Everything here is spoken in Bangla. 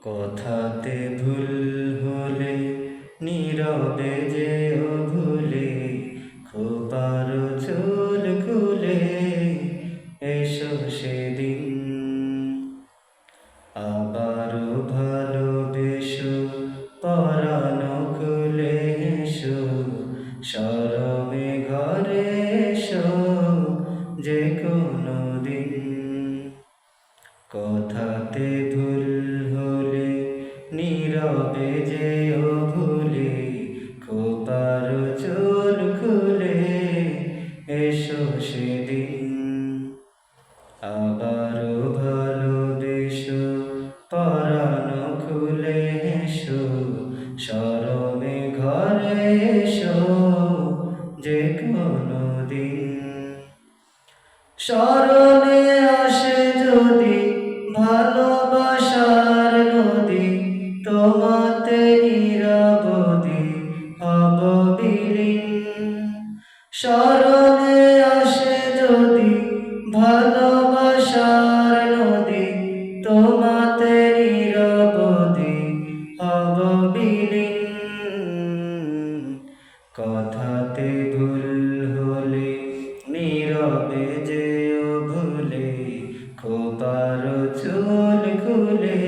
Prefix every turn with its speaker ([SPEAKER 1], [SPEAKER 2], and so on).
[SPEAKER 1] কথাতে ভুল হলে নীরবে যেও ভুলে, খোপার চুল খুলে এসো সেদিন। আবারও ভালোবেসো, পরানো খুলে এসো, শরমে ঘরে এসো যে কোনো দিন। কথাতে ভুল হলে নীরবে যেও ভুলে, খোপার চুল খুলে এসো সেদিন। আবারও ভালোবেসো, পরানো খুলে এসো, শরমে ঘরে এসো যে কোনো দিন। স্মরণে আসে যদি ভালোবাসার নদী, তোমাতে নিরবধি হব বিলীন। স্মরণে আসে যদি ভালোবাসার নদী, তোমাতে নিরবধি হব বিলীন। কথাতে ভুল হলে নীরবে যেও ভুলে, খোপার চুল খুলে